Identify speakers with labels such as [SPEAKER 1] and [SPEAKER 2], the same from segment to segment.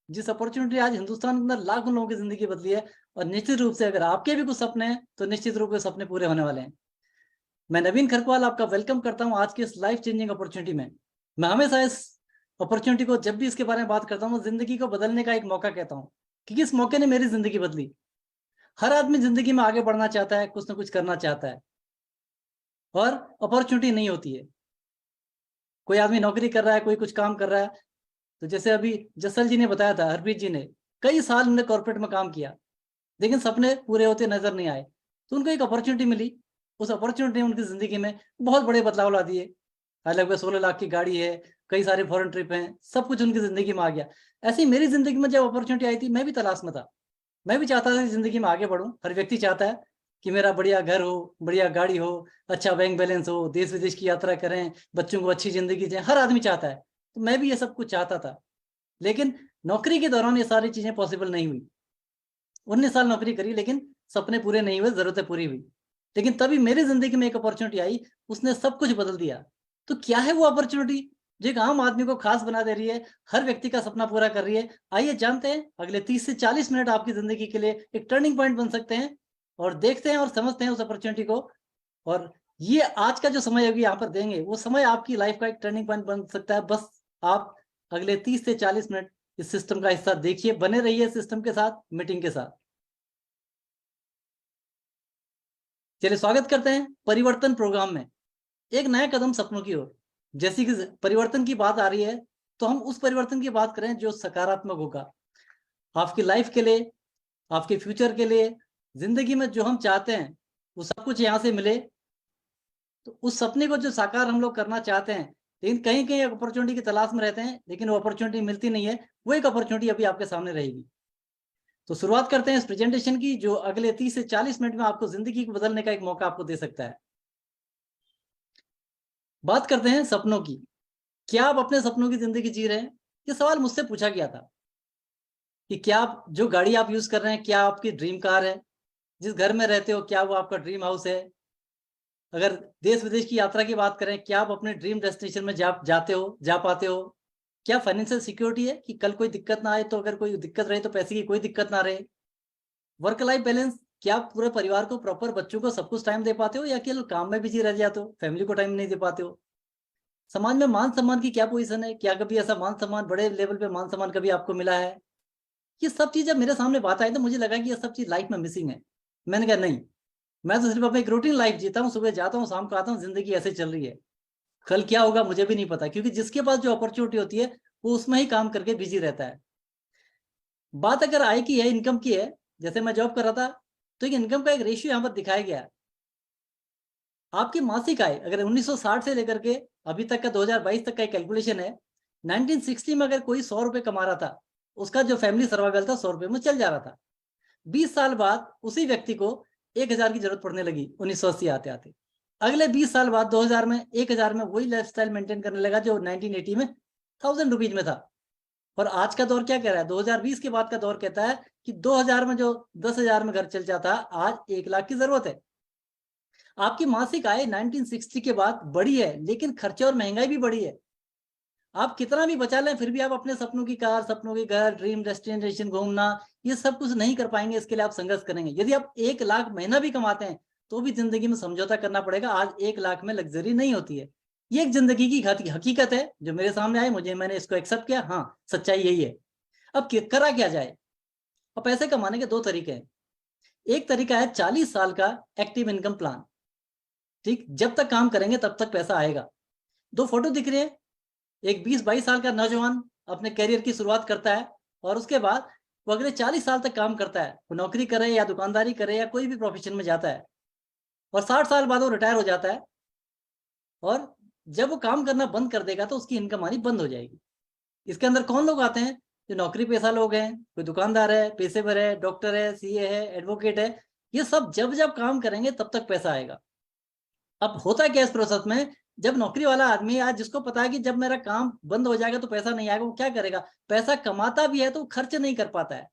[SPEAKER 1] जिस अपॉर्चुनिटी आज हिंदुस्तान के अंदर लाखों लोगों की जिंदगी बदली है। और निश्चित रूप से अगर आपके भी कुछ सपने हैं तो निश्चित रूप से सपने पूरे होने वाले हैं। मैं नवीन खरकवाल आपका वेलकम करता हूं आज की इस लाइफ चेंजिंग अपॉर्चुनिटी में। मैं हमेशा इस अपॉर्चुनिटी को जब भी इसके बारे में बात करता हूं जिंदगी को बदलने का एक मौका कहता हूं, क्योंकि इस मौके ने मेरी जिंदगी बदली। हर आदमी जिंदगी में आगे बढ़ना चाहता है, कुछ ना कुछ करना चाहता है, और अपॉर्चुनिटी नहीं होती है। कोई आदमी नौकरी कर रहा है, कोई कुछ काम कर रहा है। तो जैसे अभी जसल जी ने बताया था, हरप्रीत जी ने कई साल उन्होंने कॉर्पोरेट में काम किया, लेकिन सपने पूरे होते नजर नहीं आए। तो उनको एक अपॉर्चुनिटी मिली। उस अपॉर्चुनिटी ने उनकी जिंदगी में बहुत बड़े बदलाव ला दिए। लगभग 16 लाख की गाड़ी है, कई सारे फॉरेन ट्रिप हैं, सब कुछ उनकी जिंदगी में आ गया। ऐसे ही मेरी जिंदगी में जब अपॉर्चुनिटी आई थी, मैं भी तलाश में था। मैं भी चाहता था कि जिंदगी में आगे बढ़ूं। हर व्यक्ति चाहता है कि मेरा बढ़िया घर हो, बढ़िया गाड़ी हो, अच्छा बैंक बैलेंस हो, देश विदेश की यात्रा करें, बच्चों को अच्छी जिंदगी दें। हर आदमी चाहता है। तो मैं भी ये सब कुछ चाहता था, लेकिन नौकरी के दौरान ये सारी चीजें पॉसिबल नहीं हुई। 19 साल नौकरी करी, लेकिन सपने पूरे नहीं हुए, जरूरतें पूरी हुई। लेकिन तभी मेरी जिंदगी में एक अपॉर्चुनिटी आई, उसने सब कुछ बदल दिया। तो क्या है वो अपॉर्चुनिटी जो एक आम आदमी को खास बना दे रही है, हर व्यक्ति का सपना पूरा कर रही है? आइए जानते हैं। अगले 30 से 40 मिनट आपकी जिंदगी के लिए एक टर्निंग पॉइंट बन सकते हैं, और देखते हैं और समझते हैं उस अपॉर्चुनिटी को। और ये आज का जो समय अभी यहाँ पर देंगे, वो समय आपकी लाइफ का एक टर्निंग पॉइंट बन सकता है। बस आप अगले 30 से 40 मिनट इस सिस्टम का हिस्सा देखिए, बने रहिए सिस्टम के साथ, मीटिंग के साथ। चलिए स्वागत करते हैं परिवर्तन प्रोग्राम में, एक नया कदम सपनों की ओर। जैसी कि परिवर्तन की बात आ रही है, तो हम उस परिवर्तन की बात करें जो सकारात्मक होगा आपकी लाइफ के लिए, आपके फ्यूचर के लिए। जिंदगी में जो हम चाहते हैं वो सब कुछ यहाँ से मिले। तो उस सपने को जो साकार हम लोग करना चाहते हैं, लेकिन कहीं कहीं अपॉर्चुनिटी की तलाश में रहते हैं, लेकिन वो अपॉर्चुनिटी मिलती नहीं है। वो एक अपॉर्चुनिटी अभी आपके सामने रहेगी। तो शुरुआत करते हैं इस प्रेजेंटेशन की, जो अगले 30 से 40 मिनट में आपको जिंदगी को बदलने का एक मौका आपको दे सकता है। बात करते हैं सपनों की। क्या आप अपने सपनों की जिंदगी जी रहे हैं? ये सवाल मुझसे पूछा गया था कि क्या आप जो गाड़ी आप यूज कर रहे हैं, क्या आपकी ड्रीम कार है? जिस घर में रहते हो, क्या वो आपका ड्रीम हाउस है? अगर देश विदेश की यात्रा की बात करें, क्या आप अपने ड्रीम डेस्टिनेशन में जाते हो, जा पाते हो? क्या फाइनेंशियल सिक्योरिटी है कि कल कोई दिक्कत ना आए, तो अगर कोई दिक्कत रहे तो पैसे की कोई दिक्कत ना रहे? वर्क लाइफ बैलेंस, क्या आप पूरे परिवार को प्रॉपर, बच्चों को सब कुछ टाइम दे पाते हो, या केवल काम में बिजी रह जाते हो, फैमिली को टाइम नहीं दे पाते हो? समाज में मान सम्मान की क्या पोजीशन है? क्या कभी ऐसा मान सम्मान, बड़े लेवल पे मान सम्मान कभी आपको मिला है? ये सब चीज जब मेरे सामने बात आई तो मुझे लगा कि ये सब चीज लाइफ में मिसिंग है। मैंने कहा नहीं, मैं तो सिर्फ अपनी एक रूटीन लाइफ जीता हूँ, सुबह जाता हूँ, शाम को आता हूँ, जिंदगी ऐसे चल रही है। कल क्या होगा मुझे भी नहीं पता, क्योंकि जिसके पास जो अपॉर्चुनिटी होती है वो उसमें ही काम करके बिजी रहता है। बात अगर आय की है, इनकम की है, जैसे मैं जॉब कर रहा था, तो एक इनकम का एक रेशियो यहाँ पर दिखाया गया है। आपकी मासिक आय अगर 1960 से लेकर के अभी तक का 2022 तक का कैलकुलेशन है, 1960 में अगर कोई 100 रुपए कमा रहा था, उसका जो फैमिली सर्वाइवल था 100 रुपए में चल जा रहा था। 20 साल बाद उसी व्यक्ति को 1000 की जरूरत पड़ने लगी 1980 आते आते। अगले 20 साल बाद 2000 में 1000 में वही लाइफस्टाइल मेंटेन करने लगा जो 1980 में 1000 रुपीज में था। और आज का दौर क्या कह रहा है? 2020 के बाद का दौर कहता है कि 2000 में जो 10,000 में घर चल जाता, आज 1 लाख की जरूरत है। आपकी मासिक आय 1960 के बाद बढ़ी है, लेकिन खर्चे और महंगाई भी बढ़ी है। आप कितना भी बचा लें, फिर भी आप अपने सपनों की कार, सपनों के घर, ड्रीम डेस्टिनेशन घूमना, ये सब कुछ नहीं कर पाएंगे। इसके लिए आप संघर्ष करेंगे। यदि आप 1 लाख महीना भी कमाते हैं, तो भी जिंदगी में समझौता करना पड़ेगा। आज 1 लाख में लग्जरी नहीं होती है। ये एक जिंदगी की हकीकत है जो मेरे सामने आई, मैंने इसको एक्सेप्ट किया। हाँ, सच्चाई यही है। अब करा क्या जाए? अब पैसे कमाने के दो तरीके हैं। एक तरीका है 40 साल का एक्टिव इनकम प्लान। ठीक, जब तक काम करेंगे तब तक पैसा आएगा। दो फोटो दिख रही है, एक 20-22 साल का नौजवान अपने करियर की शुरुआत करता है, और उसके बाद वो अगले 40 साल तक काम करता है। वो नौकरी करे या दुकानदारी करे या कोई भी प्रोफेशन में जाता है, और 60 साल बाद वो रिटायर हो जाता है। और जब वो काम करना बंद कर देगा तो उसकी इनकम आनी बंद हो जाएगी। इसके अंदर कौन लोग आते हैं? जो नौकरी पेशा लोग हैं, कोई दुकानदार है, पेशेवर है, डॉक्टर है, सीए है, एडवोकेट है। ये सब जब जब काम करेंगे तब तक पैसा आएगा। अब होता क्या इस प्रोसेस में? जब नौकरी वाला आदमी, आज जिसको पता है कि जब मेरा काम बंद हो जाएगा तो पैसा नहीं आएगा, वो क्या करेगा? पैसा कमाता भी है तो खर्च नहीं कर पाता है,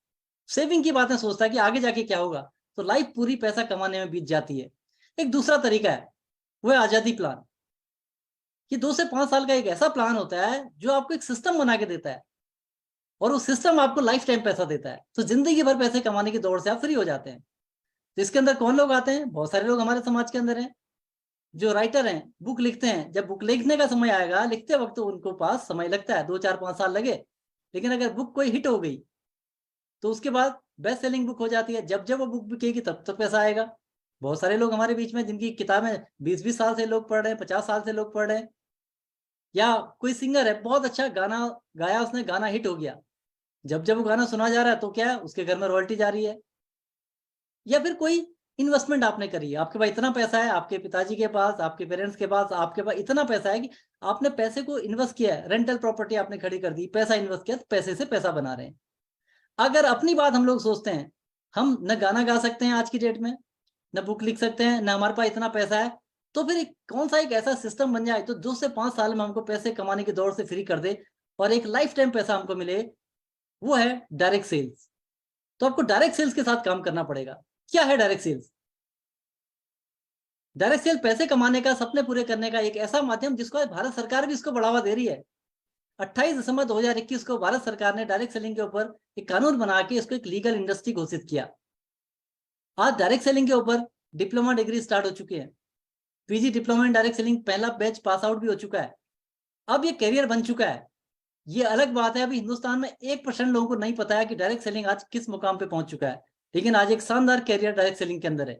[SPEAKER 1] सेविंग की बातें सोचता है कि आगे जाके क्या होगा। तो लाइफ पूरी पैसा कमाने में बीत जाती है। एक दूसरा तरीका है, वो है आजादी प्लान। ये 2 से 5 साल का एक ऐसा प्लान होता है जो आपको एक सिस्टम बना के देता है। और वो सिस्टम आपको लाइफ टाइम पैसा देता है, तो जिंदगी भर पैसे कमाने की दौड़ से आप फ्री हो जाते हैं। तो इसके अंदर कौन लोग आते हैं? बहुत सारे लोग हमारे समाज के अंदर हैं जो राइटर हैं, बुक लिखते हैं। जब बुक लिखने का समय आएगा, लिखते वक्त तो उनको पास समय लगता है, 2 4 5 साल लगे, लेकिन अगर बुक कोई हिट हो गई तो उसके बाद बेस्ट सेलिंग बुक हो जाती है। जब जब वो बुक बिकेगी तब तक पैसा आएगा। बहुत सारे लोग हमारे बीच में जिनकी किताबें 20 20 साल से लोग पढ़ रहे हैं, 50 साल से लोग पढ़ रहे हैं। या कोई सिंगर है, बहुत अच्छा गाना गाया उसने, गाना हिट हो गया, जब जब वो गाना सुना जा रहा है तो क्या है, उसके घर में रॉयल्टी जा रही है। या फिर कोई इन्वेस्टमेंट आपने करी है, आपके पास इतना पैसा है, आपके पिताजी के पास, आपके पेरेंट्स के पास, आपके पास इतना पैसा है कि आपने पैसे को इन्वेस्ट किया है, रेंटल प्रॉपर्टी आपने खड़ी कर दी, पैसा इन्वेस्ट किया, तो पैसे से पैसा बना रहे हैं। अगर अपनी बात हम लोग सोचते हैं, हम न गाना गा सकते हैं आज की डेट में, न बुक लिख सकते हैं, न हमारे पास इतना पैसा है, तो फिर कौन सा एक ऐसा सिस्टम बन जाए तो 2 से 5 साल में हमको पैसे कमाने की दौड़ से फ्री कर दे और एक लाइफ टाइम पैसा हमको मिले, वो है डायरेक्ट सेल्स। तो आपको डायरेक्ट सेल्स के साथ काम करना पड़ेगा। क्या है डायरेक्ट सेल्स? डायरेक्ट सेल पैसे कमाने का, सपने पूरे करने का एक ऐसा माध्यम जिसको आज भारत सरकार भी इसको बढ़ावा दे रही है। 28 दिसंबर 2021 को भारत सरकार ने डायरेक्ट सेलिंग के ऊपर एक कानून बना के इसको एक लीगल इंडस्ट्री घोषित किया। आज डायरेक्ट सेलिंग के ऊपर डिप्लोमा डिग्री स्टार्ट हो चुकी है, PG diploma in direct selling पहला बैच पास आउट भी हो चुका है। अब ये करियर बन चुका है। ये अलग बात है, अभी हिंदुस्तान में 1% लोगों को नहीं पता है कि डायरेक्ट सेलिंग आज किस मुकाम पे पहुंच चुका है, लेकिन आज एक शानदार कैरियर डायरेक्ट सेलिंग के अंदर है।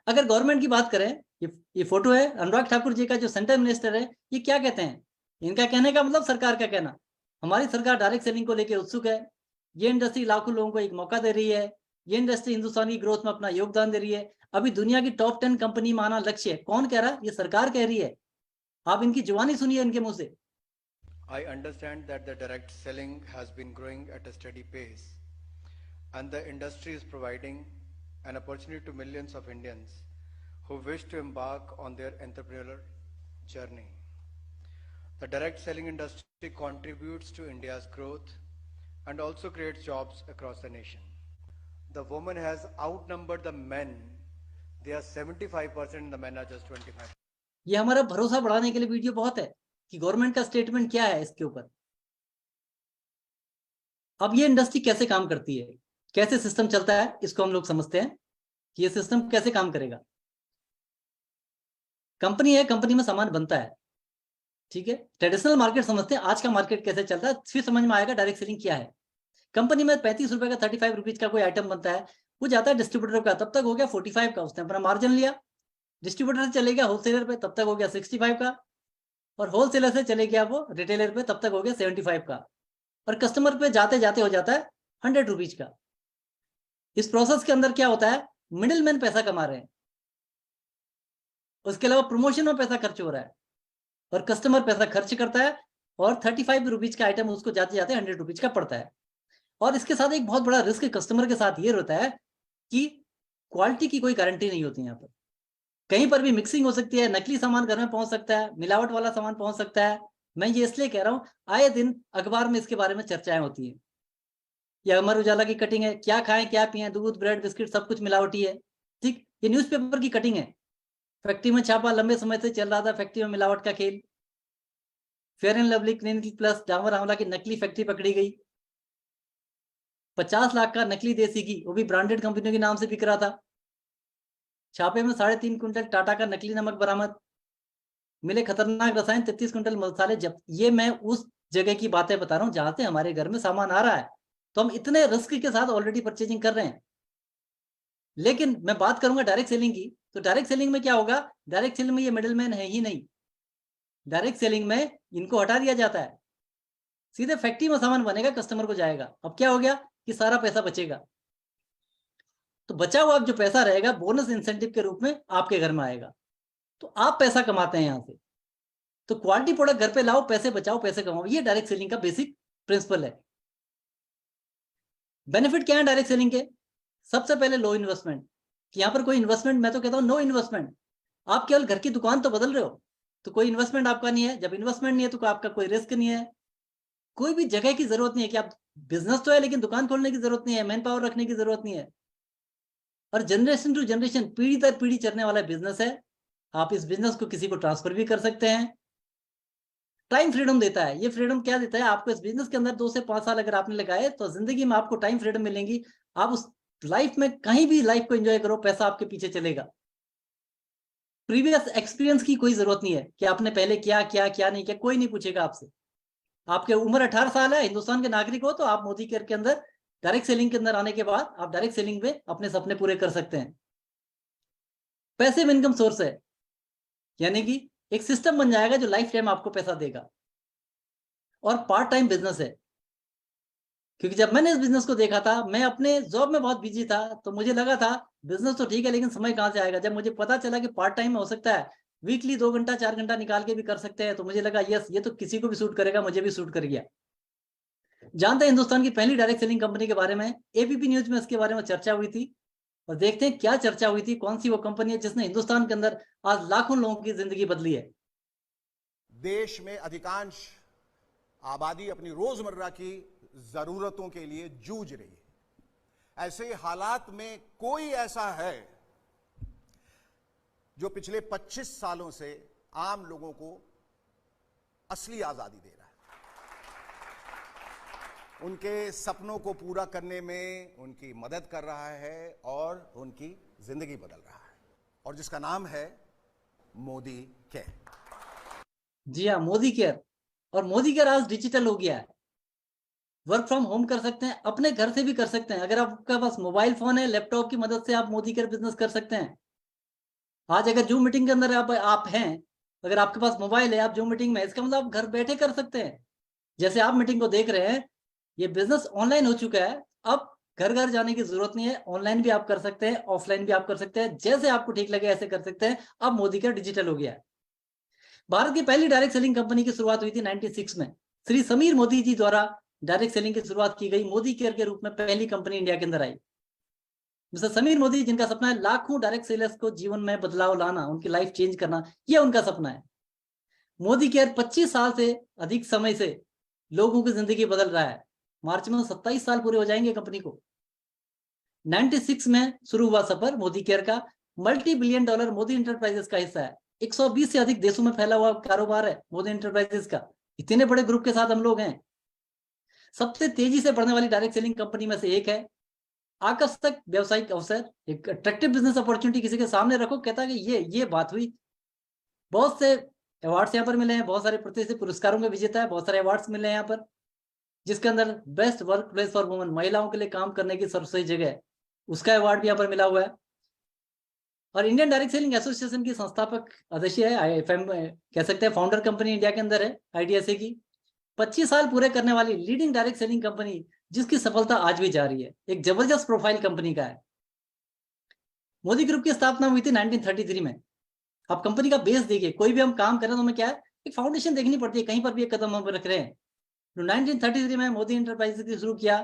[SPEAKER 1] अगर गवर्नमेंट की बात करें, ये फोटो है अनुराग ठाकुर जी का, जो सेंट्रल मिनिस्टर है। ये क्या कहते हैं? इनका कहने का मतलब सरकार का कहना, हमारी सरकार डायरेक्ट सेलिंग को लेकर उत्सुक है। ये इंडस्ट्री लाखों लोगों को एक मौका दे रही है। ये इंडस्ट्री हिंदुस्तान की ग्रोथ में अपना योगदान दे रही है। अभी दुनिया की टॉप 10 कंपनी में आना लक्ष्य है। कौन कह रहा है? ये सरकार कह रही है। आप इनकी जुबानी सुनिए इनके मुंह से।
[SPEAKER 2] I understand that the direct selling has been growing at a steady pace, and the industry is providing an opportunity to millions of Indians who wish to embark on their entrepreneurial journey. The direct selling industry contributes to India's growth and also creates jobs across the nation. The woman has outnumbered the men. They are 75% and the men are just 25%.
[SPEAKER 1] ये हमारा भरोसा बढ़ाने के लिए video बहुत है कि government का स्टेटमेंट क्या है इसके ऊपर। अब ये इंडस्ट्री कैसे काम करती है, कैसे सिस्टम चलता है, इसको हम लोग समझते हैं कि ये सिस्टम कैसे काम करेगा। कंपनी है, कंपनी में सामान बनता है, ठीक है। ट्रेडिशनल मार्केट समझते हैं, आज का मार्केट कैसे चलता है, फिर समझ में आएगा डायरेक्ट सेलिंग क्या है। कंपनी में 35 रुपए का, 35 रुपीज का कोई आइटम बनता है, वो जाता है डिस्ट्रीब्यूटर का, तब तक हो गया 45 का, उसने अपना मार्जिन लिया। डिस्ट्रीब्यूटर से चले गया होलसेलर पे, तब तक हो गया 65 का, और होलसेलर से चले गया वो रिटेलर पे, तब तक हो गया 75 का, और कस्टमर पे जाते जाते हो जाता है 100 रुपीज का। इस प्रोसेस के अंदर क्या होता है, मिडिल मैन पैसा कमा रहे हैं, उसके अलावा प्रमोशन में पैसा खर्च हो रहा है, और कस्टमर पैसा खर्च करता है, और 35 रुपीज का आइटम उसको जाते जाते 100 रुपीज का पड़ता है। और इसके साथ एक बहुत बड़ा रिस्क कस्टमर के साथ ये रहता है कि क्वालिटी की कोई गारंटी नहीं होती। यहाँ पर कहीं पर भी मिक्सिंग हो सकती है, नकली सामान घर में पहुंच सकता है, मिलावट वाला सामान पहुंच सकता है। मैं ये इसलिए कह रहा हूं, आए दिन अखबार में इसके बारे में चर्चाएं होती है। ये अमर उजाला की कटिंग है, क्या खाएं क्या पिए, दूध ब्रेड बिस्किट सब कुछ मिलावटी है, ठीक। ये न्यूज़पेपर की कटिंग है, फैक्ट्री में छापा लंबे समय से चल रहा था, फैक्ट्री में मिलावट का खेल। Fair and lovely, clinic plus, Dabur आंवला की नकली फैक्ट्री पकड़ी गई। 50 लाख का नकली देसी घी, वो भी ब्रांडेड कंपनियों के नाम से बिक रहा था। छापे में 3.5 कुंटल टाटा का नकली नमक बरामद। मिले खतरनाक रसायन, 33 कुंटल मसाले जब्त। ये मैं उस जगह की बातें बता रहा हूँ जहां से हमारे घर में सामान आ रहा है, तो हम इतने रिस्क के साथ ऑलरेडी परचेजिंग कर रहे हैं। लेकिन मैं बात करूंगा डायरेक्ट सेलिंग की, तो डायरेक्ट सेलिंग में क्या होगा, डायरेक्ट सेलिंग में ये मिडिल मैन है ही नहीं। डायरेक्ट सेलिंग में इनको हटा दिया जाता है, सीधे फैक्ट्री में सामान बनेगा, कस्टमर को जाएगा। अब क्या हो गया कि सारा पैसा बचेगा, तो बचा हुआ जो पैसा रहेगा बोनस इंसेंटिव के रूप में आपके घर में आएगा, तो आप पैसा कमाते हैं यहां से। तो क्वालिटी प्रोडक्ट घर पे लाओ, पैसे बचाओ, पैसे कमाओ, ये डायरेक्ट सेलिंग का बेसिक प्रिंसिपल है। बेनिफिट क्या है डायरेक्ट सेलिंग के? सबसे पहले लो इन्वेस्टमेंट, कि यहाँ पर कोई इन्वेस्टमेंट, मैं तो कहता हूँ नो इन्वेस्टमेंट। आप केवल घर की दुकान तो बदल रहे हो, तो कोई इन्वेस्टमेंट आपका नहीं है। जब इन्वेस्टमेंट नहीं है तो आपका कोई रिस्क नहीं है, कोई भी जगह की जरूरत नहीं है कि आप, बिजनेस तो है लेकिन दुकान खोलने की जरूरत नहीं है, मैन पावर रखने की जरूरत नहीं है। और जनरेशन टू जनरेशन, पीढ़ी दर पीढ़ी चलने वाला बिजनेस है। आप इस बिजनेस को किसी को ट्रांसफर भी कर सकते हैं। टाइम फ्रीडम देता है। ये फ्रीडम क्या देता है आपको? इस बिजनेस के अंदर 2 से 5 साल अगर आपने लगाए तो जिंदगी में आपको टाइम फ्रीडम मिलेंगी। आप उस लाइफ में कहीं भी लाइफ को एंजॉय करो, पैसा आपके पीछे चलेगा। प्रीवियस एक्सपीरियंस की कोई जरूरत नहीं है कि आपने पहले क्या क्या क्या नहीं किया, कोई नहीं पूछेगा आपसे। आपके उम्र 18 साल है, हिंदुस्तान के नागरिक हो, तो आप मोदी केयर के अंदर डायरेक्ट सेलिंग के अंदर आने के बाद आप डायरेक्ट सेलिंग में अपने सपने पूरे कर सकते हैं। पैसिव इनकम सोर्स है, यानी कि एक सिस्टम बन जाएगा जो लाइफ टाइम आपको पैसा देगा। और पार्ट टाइम बिजनेस है, क्योंकि जब मैंने इस बिजनेस को देखा था, मैं अपने जॉब में बहुत बिजी था, तो मुझे लगा था बिजनेस तो ठीक है लेकिन समय कहाँ से आएगा। जब मुझे पता चला कि पार्ट टाइम में हो सकता है, वीकली 2 घंटा 4 घंटा निकाल के भी कर सकते हैं, तो मुझे लगा यस, ये तो किसी को भी सूट करेगा, मुझे भी सूट कर गया। जानते हैं हिंदुस्तान की पहली डायरेक्ट सेलिंग कंपनी के बारे में? एबीपी न्यूज में इसके बारे में चर्चा हुई थी, और देखते हैं क्या चर्चा हुई थी, कौन सी वो कंपनी है जिसने हिंदुस्तान के अंदर आज लाखों लोगों की जिंदगी बदली है।
[SPEAKER 3] देश में अधिकांश आबादी अपनी रोजमर्रा की जरूरतों के लिए जूझ रही है। ऐसे हालात में कोई ऐसा है जो पिछले 25 सालों से आम लोगों को असली आजादी दे रहा है, उनके सपनों को पूरा करने में उनकी मदद कर रहा है और उनकी जिंदगी बदल रहा है, और जिसका नाम है मोदी केयर।
[SPEAKER 1] जी हाँ, मोदी केयर। और मोदी केयर आज डिजिटल हो गया है। वर्क फ्रॉम होम कर सकते हैं, अपने घर से भी कर सकते हैं। अगर आपके पास मोबाइल फोन है, लैपटॉप की मदद से आप मोदी केयर बिजनेस कर सकते हैं। आज अगर जूम मीटिंग के अंदर आप हैं, अगर आपके पास मोबाइल है, आप जूम मीटिंग में, इसका मतलब आप घर बैठे कर सकते हैं। जैसे आप मीटिंग को देख रहे हैं, ये बिजनेस ऑनलाइन हो चुका है। अब घर घर जाने की जरूरत नहीं है, ऑनलाइन भी आप कर सकते हैं, ऑफलाइन भी आप कर सकते हैं, जैसे आपको ठीक लगे ऐसे कर सकते हैं। अब मोदी केयर डिजिटल हो गया है। भारत की पहली डायरेक्ट सेलिंग कंपनी की शुरुआत हुई थी 96 में। श्री समीर मोदी जी द्वारा डायरेक्ट सेलिंग की शुरुआत की गई। मोदी केयर के रूप में पहली कंपनी इंडिया के अंदर आई। मिस्टर समीर मोदी, जिनका सपना है लाखों डायरेक्ट सेलर्स को जीवन में बदलाव लाना, उनकी लाइफ चेंज करना, यह उनका सपना है। मोदी केयर 25 साल से अधिक समय से लोगों की जिंदगी बदल रहा है। मार्च में 27 साल पूरे हो जाएंगे कंपनी को। 96 में शुरू हुआ सफर मोदी केयर का। Multi billion dollar Modi enterprises का हिस्सा है। 120 से अधिक देशों में फैला हुआ कारोबार है मोदी इंटरप्राइजेस का। इतने बड़े ग्रुप के साथ हम लोग हैं। सबसे तेजी से बढ़ने वाली डायरेक्ट सेलिंग कंपनी में से एक है। आकर्षक व्यवसायिक अवसर, एक अट्रैक्टिव बिजनेस अपॉर्चुनिटी किसी के सामने रखो, कहता है कि ये बात हुई। बहुत से अवार्ड्स यहाँ पर मिले हैं, बहुत सारे प्रतिष्ठित पुरस्कारों के विजेता है, बहुत सारे अवार्ड्स मिले हैं यहाँ पर, जिसके अंदर best work place for women, महिलाओं के लिए काम करने की सर्वश्रेष्ठ जगह है, उसका अवार्ड भी यहाँ पर मिला हुआ है। और इंडियन डायरेक्ट सेलिंग एसोसिएशन की संस्थापक अध्यक्ष है, कह सकते हैं फाउंडर कंपनी इंडिया के अंदर है आईडीएसए की। 25 साल पूरे करने वाली लीडिंग डायरेक्ट सेलिंग कंपनी, जिसकी सफलता आज भी जारी है। एक जबरदस्त प्रोफाइल कंपनी का है। मोदी ग्रुप की स्थापना हुई थी 1933 में। आप कंपनी का बेस देखिए, कोई भी हम काम कर रहे हैं तो हमें क्या है, एक फाउंडेशन देखनी पड़ती है, कहीं पर भी एक कदम हम रख रहे हैं। तो 1933 में मोदी इंटरप्राइजेस की शुरू किया।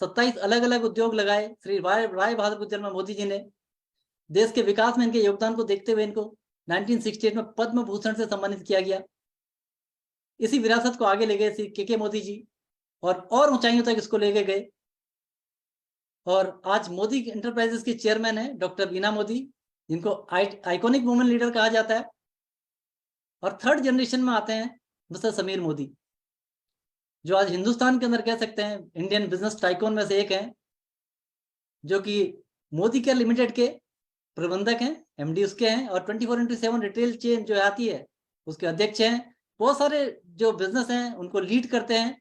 [SPEAKER 1] 27 अलग अलग उद्योग लगाए। श्री राय बहादुर गुर्जर में मोदी जी ने देश के विकास में इनके योगदान को देखते हुए इनको 1968 में पद्म भूषण से सम्मानित किया गया। इसी विरासत को आगे ले गए श्री के मोदी जी, और ऊंचाइयों तक इसको लेके गए। और आज मोदी इंटरप्राइजेस की चेयरमैन है डॉक्टर बीना मोदी, जिनको आइकॉनिक वुमेन लीडर कहा जाता है। और थर्ड जनरेशन में आते हैं मिस्टर समीर मोदी, जो आज हिंदुस्तान के अंदर कह सकते हैं इंडियन बिजनेस टाइकॉन में से एक हैं, जो कि मोदी केयर लिमिटेड के प्रबंधक हैं, एमडी उसके हैं, और 24/7 रिटेल चेन जो आती है उसके अध्यक्ष हैं। बहुत सारे जो बिजनेस हैं उनको लीड करते हैं।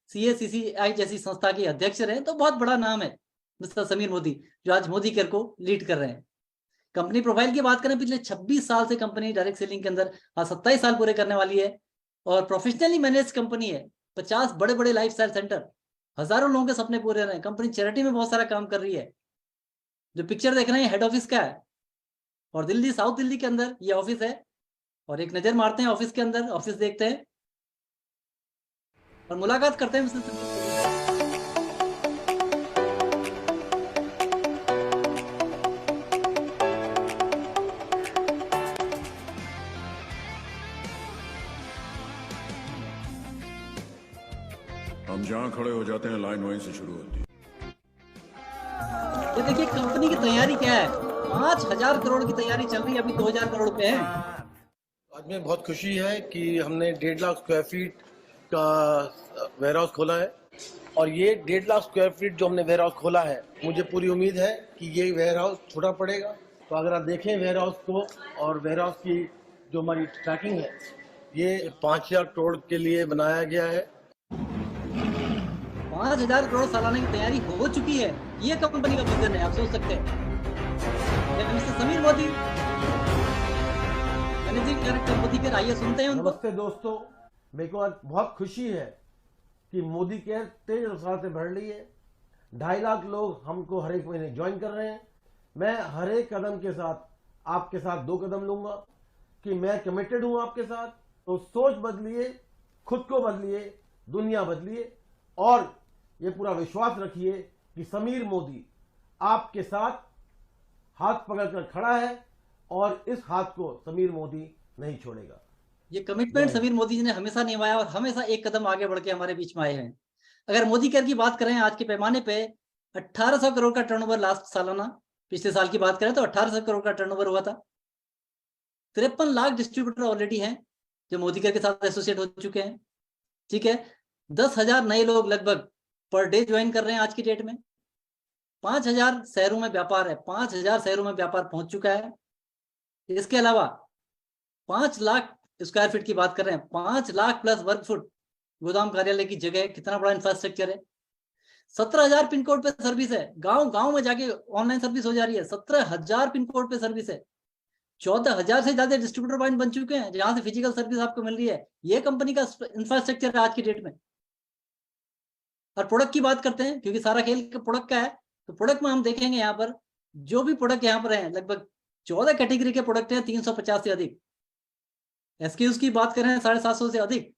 [SPEAKER 1] CACCI जैसी संस्था के अध्यक्ष रहे, तो बहुत बड़ा नाम है मिस्टर समीर मोदी, जो आज मोदी केयर को लीड कर रहे हैं। कंपनी प्रोफाइल की बात करें, पिछले 26 साल से कंपनी डायरेक्ट सेलिंग के अंदर आज 27 साल पूरे करने वाली है, और प्रोफेशनली मैनेज कंपनी है। 50 बड़े बड़े लाइफस्टाइल सेंटर, हजारों लोगों के सपने पूरे रहे हैं। कंपनी चैरिटी में बहुत सारा काम कर रही है। जो पिक्चर देख रहे हैं हेड ऑफिस का है, और दिल्ली, साउथ दिल्ली के अंदर ये ऑफिस है। और एक नजर मारते हैं ऑफिस के अंदर, ऑफिस देखते हैं और मुलाकात करते हैं।
[SPEAKER 4] हम जहां खड़े हो जाते हैं लाइन वहीं से शुरू होती है।
[SPEAKER 1] ये देखिए कंपनी की तैयारी क्या है। 5000 करोड़ की तैयारी चल रही है, अभी 2000 करोड़ पे है।
[SPEAKER 5] आज में बहुत खुशी है कि हमने 1.5 लाख स्क्वायर फीट का वेयर हाउस खोला है और ये 1.5 लाख स्क्वायर फीट जो हमने वेयर हाउस खोला है, मुझे पूरी उम्मीद है कि ये वेयर हाउस छोटा पड़ेगा। तो अगर आप देखें वेयर हाउस को और वेयर हाउस की जो हमारी ट्रैकिंग है, ये 5,000 करोड़ के लिए बनाया गया है।
[SPEAKER 1] 5,000 करोड़ सालाना की तैयारी हो चुकी है। ये कंपनी का विजन है, आप सोच सकते हैं। Mister Sameer Modi, managing director Modi care, आइए सुनते हैं उनको।
[SPEAKER 6] नमस्ते दोस्तों, मेरे को आज बहुत खुशी है कि मोदी केयर तेज रफ्तार से बढ़ रही है। 2.5 लाख लोग हमको हर एक महीने ज्वाइन कर रहे हैं। मैं हर एक कदम के साथ आपके साथ 2 कदम लूंगा कि मैं कमिटेड हूं आपके साथ। तो सोच बदलिए, खुद को बदलिए, दुनिया बदलिए और ये पूरा विश्वास रखिए कि समीर मोदी आपके साथ हाथ पकड़कर खड़ा है और इस हाथ को समीर मोदी नहीं छोड़ेगा।
[SPEAKER 1] ये कमिटमेंट समीर मोदी जी ने हमेशा निभाया और हमेशा एक कदम आगे बढ़ के हमारे बीच में आए हैं। अगर मोदी केयर की बात करें आज के पैमाने पे 1800 करोड़ का टर्नओवर लास्ट सालाना, पिछले साल की बात करें तो 1800 करोड़ का टर्नओवर हुआ था। 53 लाख डिस्ट्रीब्यूटर ऑलरेडी हैं जो मोदी केयर के साथ एसोसिएट हो चुके हैं। ठीक है, 10,000 नए लोग लगभग पर डे ज्वाइन कर रहे हैं आज की डेट में। 5,000 शहरों में व्यापार है, 5,000 शहरों में व्यापार पहुंच चुका है। इसके अलावा 5 लाख स्क्वायर फीट की बात कर रहे हैं, 5 लाख प्लस वर्ग फुट गोदाम कार्यालय की जगह, कितना बड़ा इंफ्रास्ट्रक्चर है। 17,000 पिन कोड पे सर्विस है, गांव गांव में जाके ऑनलाइन सर्विस हो जा रही है। 17,000 पिन कोड पे सर्विस है। 14,000 से ज्यादा डिस्ट्रीब्यूटर पॉइंट बन चुके हैं जहां से फिजिकल सर्विस आपको मिल रही है। ये कंपनी का इंफ्रास्ट्रक्चर है आज की डेट में। और प्रोडक्ट की बात करते हैं क्योंकि सारा खेल प्रोडक्ट का है, तो प्रोडक्ट में हम देखेंगे यहाँ पर जो भी प्रोडक्ट यहाँ पर है, लगभग 14 कैटेगरी के प्रोडक्ट हैं, 350 से अधिक। एसक्यूज की बात करें 750 से अधिक,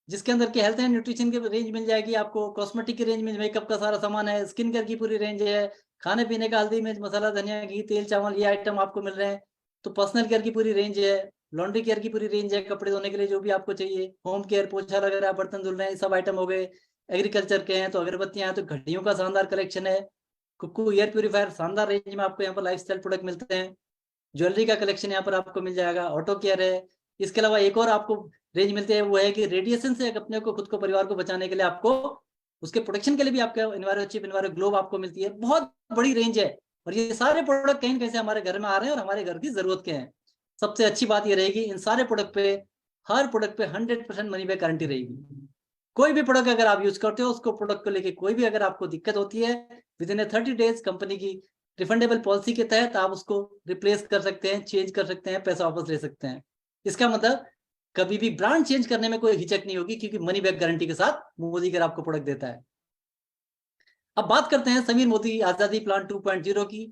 [SPEAKER 1] जिसके अंदर के हेल्थ एंड न्यूट्रिशन की रेंज मिल जाएगी आपको, कॉस्मेटिक की रेंज में मेकअप का सारा सामान है, स्किन केयर की पूरी रेंज है, खाने पीने का हल्दी मिर्च मसाला धनिया घी तेल चावल ये आइटम आपको मिल रहे हैं। तो पर्सनल केयर की पूरी रेंज है, लॉन्ड्री केयर की पूरी रेंज है, कपड़े धोने के लिए जो भी आपको चाहिए, होम केयर पोछा वगैरह बर्तन धुल रहे हैं, सब आइटम हो गए। एग्रीकल्चर के हैं तो अगरबत्तियां हैं, तो घड़ियों का शानदार कलेक्शन है। कुक्कू एयर प्यूरीफायर शानदार रेंज में आपको यहाँ पर लाइफस्टाइल प्रोडक्ट मिलते हैं। ज्वेलरी का कलेक्शन यहाँ पर आपको मिल जाएगा। ऑटो केयर है। इसके अलावा एक और आपको रेंज मिलती है, वो है कि रेडिएशन से अपने को खुद को परिवार को बचाने के लिए आपको उसके प्रोटेक्शन के लिए भी आपको इन्वायरो चिप इन्वायरो ग्लोब आपको मिलती है। बहुत बड़ी रेंज है और ये सारे प्रोडक्ट कहीं कहीं से हमारे घर में आ रहे हैं और हमारे घर की जरूरत के हैं। सबसे अच्छी बात ये रहेगी इन सारे प्रोडक्ट पे, हर प्रोडक्ट पे 100% मनी बैक गारंटी रहेगी। कोई भी प्रोडक्ट अगर आप यूज करते हो, उसको प्रोडक्ट को लेके कोई भी अगर आपको दिक्कत होती है, विद इन 30 डेज कंपनी की रिफंडेबल पॉलिसी के तहत आप उसको रिप्लेस कर सकते हैं, चेंज कर सकते हैं, पैसा वापस ले सकते हैं। इसका मतलब कभी भी ब्रांड चेंज करने में कोई हिचक नहीं होगी क्योंकि मनी बैक गारंटी के साथ मोदी केयर आपको प्रोडक्ट देता है। अब बात करते हैं समीर मोदी आजादी प्लान 2.0 की।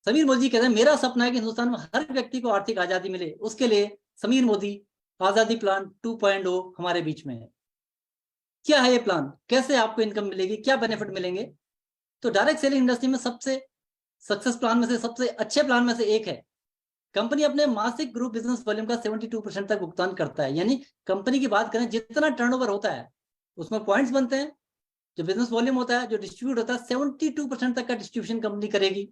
[SPEAKER 1] समीर मोदी कहते हैं मेरा सपना है कि हिंदुस्तान में हर व्यक्ति को आर्थिक आजादी मिले, उसके लिए समीर मोदी आजादी प्लान 2.0 हमारे बीच में है। क्या है ये प्लान, कैसे आपको इनकम मिलेगी, क्या बेनिफिट मिलेंगे? तो डायरेक्ट सेलिंग इंडस्ट्री में सबसे सक्सेस प्लान में से सबसे अच्छे प्लान में से एक है। कंपनी अपने मासिक ग्रुप बिजनेस वॉल्यूम का 72% तक भुगतान करता है। यानी कंपनी की बात करें, जितना टर्नओवर होता है उसमें पॉइंट्स बनते हैं, जो बिजनेस वॉल्यूम होता है, जो डिस्ट्रीब्यूट होता है, 72% तक का डिस्ट्रीब्यूशन कंपनी करेगी।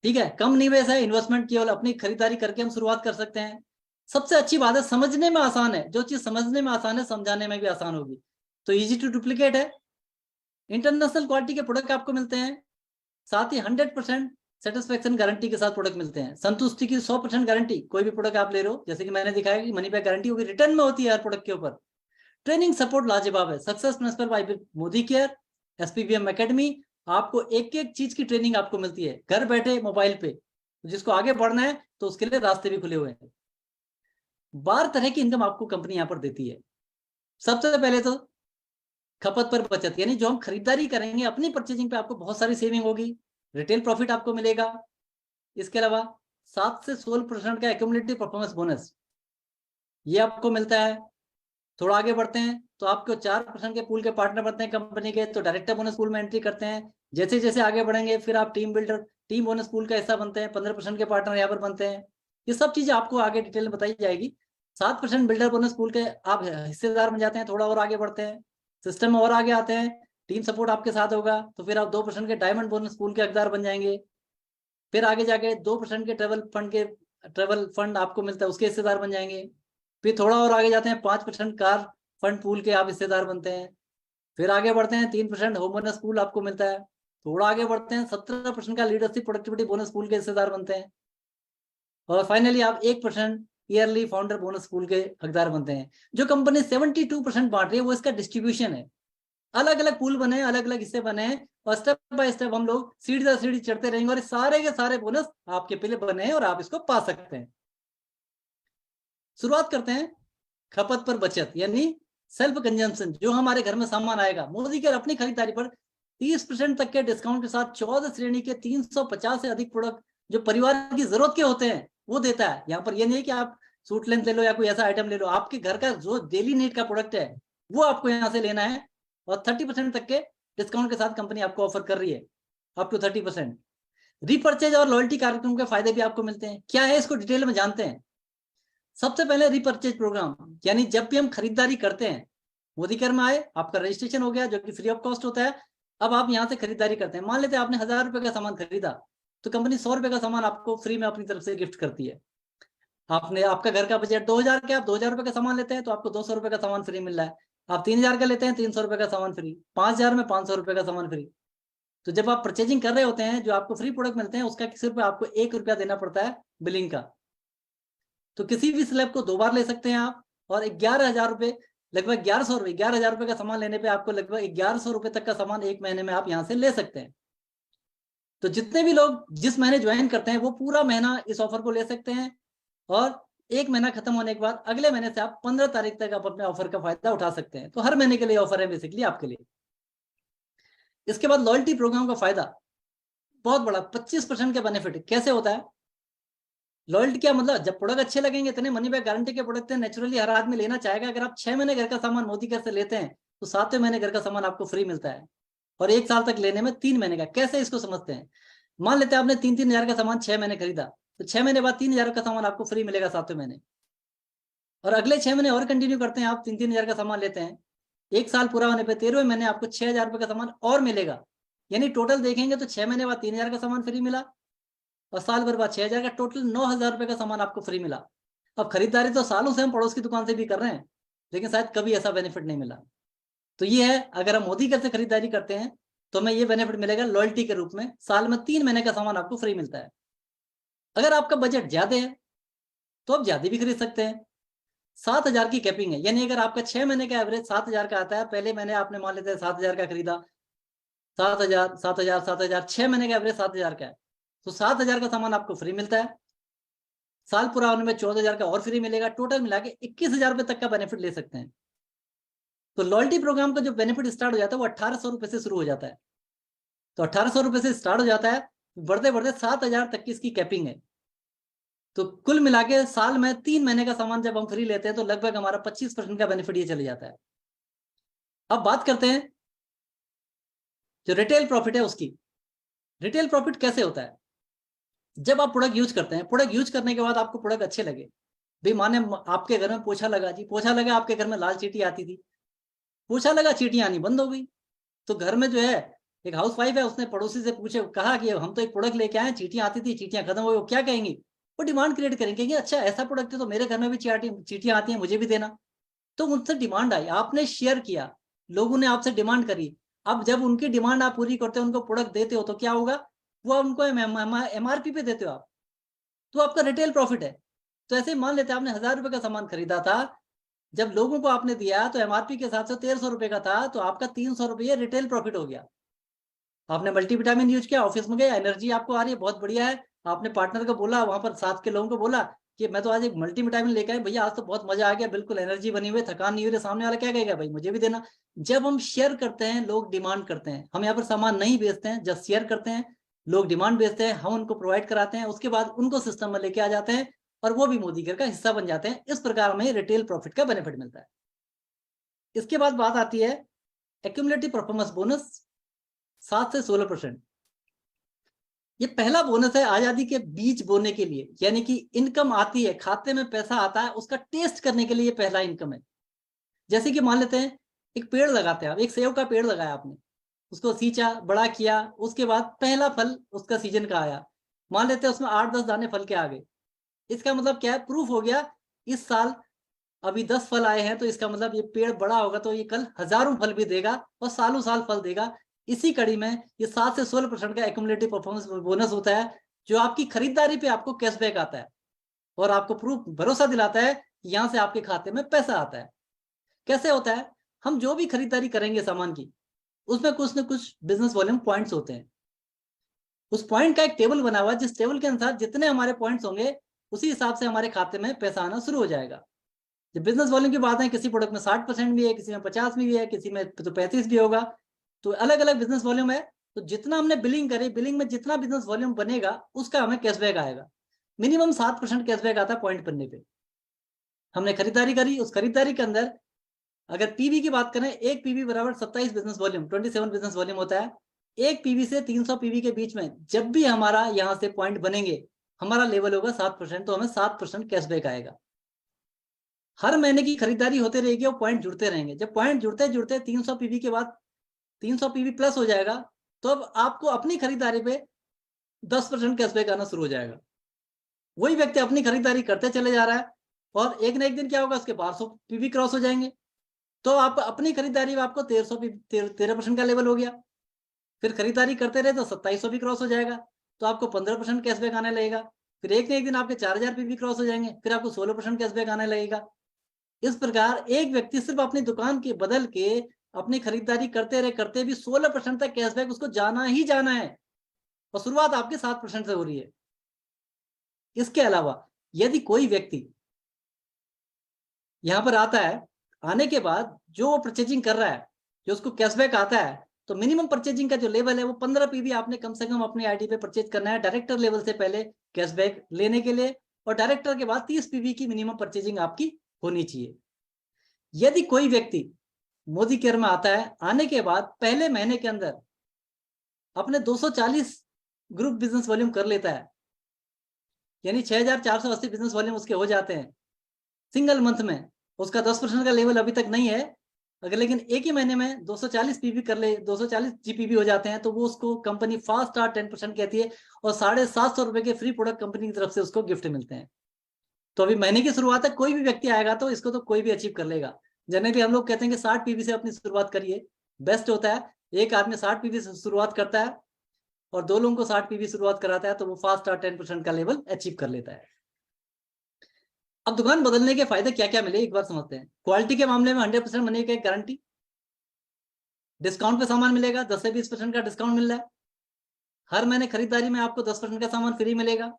[SPEAKER 1] ठीक है, कम निवेश है, इन्वेस्टमेंट केवल अपनी खरीदारी करके हम शुरुआत कर सकते हैं। सबसे अच्छी बात है, समझने में आसान है। जो चीज समझने में आसान है, समझाने में भी आसान होगी। तो इजी टू डुप्लीकेट है। इंटरनेशनल क्वालिटी के प्रोडक्ट आपको मिलते हैं, साथ ही 100% सेटिस्फेक्शन गारंटी के साथ प्रोडक्ट मिलते हैं। संतुष्टि की 100% गारंटी, कोई भी प्रोडक्ट आप ले रहे हो, जैसे कि मैंने दिखाया कि मनी बैक गारंटी होगी, रिटर्न में होती है हर प्रोडक्ट के ऊपर। ट्रेनिंग सपोर्ट लाजवाब है। Success principle by Modi care, SPBM academy, आपको एक एक चीज की ट्रेनिंग आपको मिलती है घर बैठे मोबाइल पे। जिसको आगे बढ़ना है तो उसके लिए रास्ते भी खुले हुए हैं। 12 तरह की इनकम आपको कंपनी यहाँ पर देती है। सबसे पहले तो खपत पर बचत, यानी जो हम खरीदारी करेंगे अपनी परचेजिंग पे आपको बहुत सारी सेविंग होगी, रिटेल प्रॉफिट आपको मिलेगा। इसके अलावा 7 से 16% का एक्यूमुलेटिव परफॉर्मेंस बोनस ये आपको मिलता है। थोड़ा आगे बढ़ते हैं तो आपको 4% के पूल के पार्टनर बनते हैं कंपनी के, तो डायरेक्टर बोनस पूल में एंट्री करते हैं। जैसे जैसे आगे बढ़ेंगे फिर आप team builder, team bonus pool का हिस्सा बनते हैं, 15% के पार्टनर यहाँ पर बनते हैं। ये सब चीजें आपको आगे डिटेल में बताई जाएगी। 7% बिल्डर बोनस पूल के आप हिस्सेदार बन जाते हैं। थोड़ा और आगे बढ़ते हैं, सिस्टम में और आगे आते हैं, टीम सपोर्ट आपके साथ होगा तो फिर आप 2% के डायमंड बोनस पूल के हकदार बन जाएंगे। फिर आगे जाके 2% के ट्रेवल फंड के ट्रेवल फंड आपको मिलता है, उसके हिस्सेदार बन जाएंगे। फिर थोड़ा और आगे जाते हैं, 5% कार फंड पूल के आप हिस्सेदार बनते हैं। फिर आगे बढ़ते हैं, 3% होम बोनस पूल आपको मिलता है। थोड़ा आगे बढ़ते हैं, 17% का लीडरशिप प्रोडक्टिविटी बोनस पूल के हिस्सेदार बनते हैं। और फाइनली आप 1% ईयरली फाउंडर बोनस पूल के हकदार बनते हैं। जो कंपनी 72% बांट रही है वो इसका डिस्ट्रीब्यूशन है। अलग अलग पूल बने, अलग अलग हिस्से बने हैं, और स्टेप बाय स्टेप हम लोग सीढ़ी दर सीढ़ी चढ़ते रहेंगे, और सारे के सारे बोनस आपके पहले बने हैं और आप इसको पा सकते हैं। शुरुआत करते हैं खपत पर बचत, यानी सेल्फ कंजम्पशन। जो हमारे घर में सामान आएगा, मोदी की अपनी खरीदारी पर 30% तक के डिस्काउंट के साथ 14 श्रेणी के 350 से अधिक प्रोडक्ट जो परिवार की जरूरत के होते हैं वो देता है। यहाँ पर ये नहीं कि आप सूट लेंथ ले लो या कोई ऐसा आइटम ले लो, आपके घर का जो डेली नीड का प्रोडक्ट है वो आपको यहाँ से लेना है। और 30% तक के डिस्काउंट के साथ कंपनी आपको ऑफर कर रही है, अप टू 30%। रिपर्चेज और लॉयल्टी कार्यक्रम के फायदे भी आपको मिलते हैं। क्या है इसको डिटेल में जानते हैं। सबसे पहले रिपर्चेज प्रोग्राम, यानी जब भी हम खरीदारी करते हैं, मोदी केयर में आए, आपका रजिस्ट्रेशन हो गया जो कि फ्री ऑफ कॉस्ट होता है। अब आप यहाँ से खरीदारी करते हैं, मान लेते हैं आपने 1000 रुपए का सामान खरीदा, तो कंपनी 100 रुपए का सामान आपको फ्री में अपनी तरफ से गिफ्ट करती है। आपने, आपका घर का बजट 2000 का, आप 2000 रुपए का सामान लेते हैं तो आपको 200 रुपए का सामान फ्री मिल रहा है। आप 3000 का लेते हैं, 300 रुपए का सामान फ्री। 5000 में 500 रुपए का सामान फ्री। तो जब आप परचेजिंग कर रहे होते हैं, जो आपको फ्री प्रोडक्ट मिलते हैं उसका सिर्फ आपको 1 रुपया देना पड़ता है बिलिंग का। तो किसी भी स्लैब को 2 बार ले सकते हैं आप, और 11,000 रुपए, लगभग 1100 रुपए, 11,000 रुपए का सामान लेने पे आपको लगभग 1100 रुपए तक का सामान 1 महीने में आप यहाँ से ले सकते हैं। तो जितने भी लोग जिस महीने ज्वाइन करते हैं वो पूरा महीना इस ऑफर को ले सकते हैं, और 1 महीना खत्म होने के बाद अगले महीने से आप 15 तारीख तक आप अपने ऑफर का फायदा उठा सकते हैं। तो हर महीने के लिए ऑफर है बेसिकली आपके लिए। इसके बाद लॉयल्टी प्रोग्राम का फायदा बहुत बड़ा, 25% का बेनिफिट। कैसे होता है लॉयल्टी? क्या मतलब, जब प्रोडक्ट अच्छे लगेंगे, इतने मनी बैक गारंटी के प्रोडक्ट है, नेचुरली हर आदमी लेना चाहेगा। अगर आप 6 महीने घर का सामान मोदी केयर से लेते हैं तो 7वें महीने घर का सामान आपको फ्री मिलता है, और 1 साल तक लेने में 3 महीने का। कैसे इसको समझते हैं, मान लेते हैं आपने 3-3 हजार का सामान 6 महीने खरीदा, तो 6 महीने बाद 3,000 का सामान आपको फ्री मिलेगा 7वें महीने, और अगले 6 महीने और कंटिन्यू करते हैं, आप 3-3 हजार का सामान लेते हैं, 1 साल पूरा होने पे 13वें महीने आपको 6,000 रुपए का सामान और मिलेगा। यानी टोटल देखेंगे तो 6 महीने बाद 3,000 का सामान फ्री मिला, और साल भर बाद 6,000 का, टोटल 9,000 रुपए का सामान आपको फ्री मिला। अब खरीदारी तो सालों से हम पड़ोस की दुकान से भी कर रहे हैं, लेकिन शायद कभी ऐसा बेनिफिट नहीं मिला। तो ये है, अगर हम मोदी केयर से खरीदारी करते हैं तो हमें ये बेनिफिट मिलेगा लॉयल्टी के रूप में, साल में 3 महीने का सामान आपको फ्री मिलता है। अगर आपका बजट ज्यादा है तो आप ज्यादा भी खरीद सकते हैं। 7,000 की कैपिंग है, यानी अगर आपका 6 महीने का एवरेज 7,000 का आता है, पहले महीने आपने मान लेते हैं 7,000 का खरीदा, 7,000 7,000 7,000, 6 महीने का एवरेज 7,000 का है, तो 7,000 का सामान आपको फ्री मिलता है। साल पूरा होने में 14,000 का और फ्री मिलेगा, टोटल मिला के 21,000 रुपए तक का बेनिफिट ले सकते हैं। तो लॉयल्टी प्रोग्राम का जो बेनिफिट स्टार्ट हो जाता है वो 1,800 रुपए से शुरू हो जाता है। तो 1,800 रुपए से स्टार्ट हो जाता है, बढ़ते बढ़ते 7,000 तक की इसकी कैपिंग है। तो कुल मिला के साल में 3 महीने का सामान जब हम फ्री लेते हैं तो लगभग हमारा 25% का बेनिफिट ये चले जाता है। अब बात करते हैं जो रिटेल प्रॉफिट है उसकी। रिटेल प्रॉफिट कैसे होता है? जब आप प्रोडक्ट यूज करते हैं, प्रोडक्ट यूज करने के बाद आपको प्रोडक्ट अच्छे लगे, भाई माने आपके घर में पोछा लगा जी, पोछा लगा, आपके घर में लाल चींटी आती थी, पोछा लगा, चींटियां आनी बंद हो गई। तो घर में जो है एक हाउस वाइफ है, उसने पड़ोसी से पूछे, कहा कि हम तो एक प्रोडक्ट लेके आए, चींटियां आती थी, चींटियां खत्म हो गई, वो क्या कहेंगी? वो डिमांड क्रिएट करेंगे कि अच्छा ऐसा प्रोडक्ट है तो मेरे घर में भी चींटियां आती हैं, मुझे भी देना। तो उनसे डिमांड आई, आपने शेयर किया, लोगों ने आपसे डिमांड करी। अब जब उनकी डिमांड आप पूरी करते हो, उनको प्रोडक्ट देते हो, तो क्या होगा? वो उनको MRP पे देते हो आप, तो आपका रिटेल प्रॉफिट है। तो ऐसे मान लेते हैं आपने 1,000 रुपए का सामान खरीदा था, जब लोगों को आपने दिया तो MRP के साथ से 1,300 रुपए का था, तो आपका 300 रुपये रिटेल प्रॉफिट हो गया। आपने मल्टीविटामिन यूज किया, ऑफिस में गए, एनर्जी आपको आ रही है, बहुत बढ़िया है। आपने पार्टनर को बोला, वहां पर साथ के लोगों को बोला कि मैं तो आज एक मल्टीविटामिन लेकर आया भैया, आज तो बहुत मजा आ गया, बिल्कुल एनर्जी बनी हुई, थकान नहीं हो रही। सामने वाला क्या कहेगा? भाई मुझे भी देना। जब हम शेयर करते हैं लोग डिमांड करते हैं। हम यहाँ पर सामान नहीं बेचते हैं, जब शेयर करते हैं लोग डिमांड बेचते हैं, हम उनको प्रोवाइड कराते हैं, उसके बाद उनको सिस्टम में लेके आ जाते हैं और वो भी मोदी केयर का हिस्सा बन जाते हैं। इस प्रकार हमें रिटेल प्रॉफिट का बेनिफिट मिलता है। इसके बाद बात आती है एक्यूमुलेटिव परफॉर्मेंस बोनस, 7 से 16%। ये पहला बोनस है आजादी के बीज बोने के लिए, यानी कि इनकम आती है, खाते में पैसा आता है, उसका टेस्ट करने के लिए ये पहला इनकम है। जैसे कि मान लेते हैं एक पेड़ लगाते हैं आप, एक सेव का पेड़ लगाया आपने, उसको सींचा, बड़ा किया, उसके बाद पहला फल उसका सीजन का आया, मान लेते हैं उसमें 8-10 दाने फल के आ गए। इसका मतलब क्या है, प्रूफ हो गया। इस साल अभी 10 फल आए हैं तो इसका मतलब ये पेड़ बड़ा होगा तो ये कल हजारों फल भी देगा और सालों साल फल देगा। इसी कड़ी में ये 7 से 16% का एक्यूमुलेटिव परफॉर्मेंस बोनस होता है, जो आपकी खरीदारी पे आपको कैशबैक आता है और आपको प्रूफ भरोसा दिलाता है कि यहाँ से आपके खाते में पैसा आता है। कैसे होता है, हम जो भी खरीदारी करेंगे सामान की, उसमें कुछ न कुछ बिजनेस वॉल्यूम पॉइंट्स होते हैं। उस पॉइंट का एक टेबल बना हुआ है, जिस टेबल के अनुसार जितने हमारे पॉइंट्स होंगे उसी हिसाब से हमारे खाते में पैसा आना शुरू हो जाएगा। जब बिजनेस वॉल्यूम की बात है, किसी प्रोडक्ट में 60% भी है, किसी में 50 भी है, किसी में तो 35 भी होगा, तो अलग अलग बिजनेस वॉल्यूम है। तो जितना हमने बिलिंग करी, बिलिंग में जितना बिजनेस वॉल्यूम बनेगा उसका हमें कैशबैक आएगा। मिनिमम 7% कैशबैक आता है पॉइंट बनने पे। हमने खरीदारी करी, उस खरीदारी के अंदर अगर पीवी की बात करें, एक पीवी बराबर 27 बिजनेस वॉल्यूम, 27 बिजनेस वॉल्यूम होता है। एक पीवी से 300 पीवी के बीच में जब भी हमारा यहाँ से पॉइंट बनेंगे, हमारा लेवल होगा 7%, तो हमें 7% कैशबैक आएगा। हर महीने की खरीदारी होते रहेगी और पॉइंट जुड़ते रहेंगे। जब पॉइंट जुड़ते जुड़ते 300 पीवी के बाद 300 पीवी प्लस हो जाएगा, तो अब आपको अपनी खरीदारी पे 10% कैशबैक आना शुरू हो जाएगा। वही व्यक्ति अपनी खरीदारी करते चले जा रहा है और एक ना एक दिन क्या होगा, उसके 1200 पीवी क्रॉस हो जाएंगे, तो आप अपनी खरीदारी में आपको 13% का लेवल हो गया। फिर खरीदारी करते रहे तो 2700 भी क्रॉस हो जाएगा, तो आपको 15% कैशबैक आने लगेगा। फिर एक ना एक दिन आपके 4000 पीवी क्रॉस हो जाएंगे, फिर आपको 16% कैशबैक आने लगेगा। इस प्रकार एक व्यक्ति सिर्फ अपनी दुकान के बदल के अपनी खरीदारी करते भी 16% तक कैशबैक उसको जाना ही जाना है, और शुरुआत आपके 7% से हो रही है। इसके अलावा यदि कोई व्यक्ति यहां पर आता है, आने के बाद जो वो परचेजिंग कर रहा है, जो उसको कैशबैक आता है, तो मिनिमम परचेजिंग का जो लेवल है वो 15 पीवी आपने कम से कम अपनी आईडी पे परचेज करना है डायरेक्टर लेवल से पहले कैशबैक लेने के लिए, और डायरेक्टर के बाद 30 पीवी की मिनिमम परचेजिंग आपकी होनी चाहिए। यदि कोई व्यक्ति मोदी केयर में आता है, आने के बाद पहले महीने के अंदर अपने 240 ग्रुप बिजनेस वॉल्यूम कर लेता है, यानी 6480 बिजनेस वॉल्यूम उसके हो जाते हैं सिंगल मंथ में, उसका 10% का लेवल अभी तक नहीं है, अगर लेकिन एक ही महीने में 240 पीवी कर ले, 240 जीपीवी हो जाते हैं, तो वो उसको कंपनी फास्ट स्टार्ट 10% कहती है और 750 रुपए के फ्री प्रोडक्ट कंपनी की तरफ से उसको गिफ्ट मिलते हैं। तो अभी महीने की शुरुआत है, कोई भी व्यक्ति आएगा तो इसको तो कोई भी अचीव कर लेगा। जनरली हम लोग कहते हैं कि 60 पीवी से अपनी शुरुआत करिए, बेस्ट होता है। एक आदमी 60 पीवी से शुरुआत करता है और 2 लोगों को 60 पीवी शुरुआत कराता है, तो वो फास्ट स्टार्ट 10% का लेवल अचीव कर लेता है। अब दुकान बदलने के फायदे क्या क्या मिले एक बार समझते हैं। क्वालिटी के मामले में 100% मनी की गारंटी, डिस्काउंट पे सामान मिलेगा, 10 से 20% का डिस्काउंट मिल रहा है। हर महीने खरीदारी में आपको 10% का सामान फ्री मिलेगा,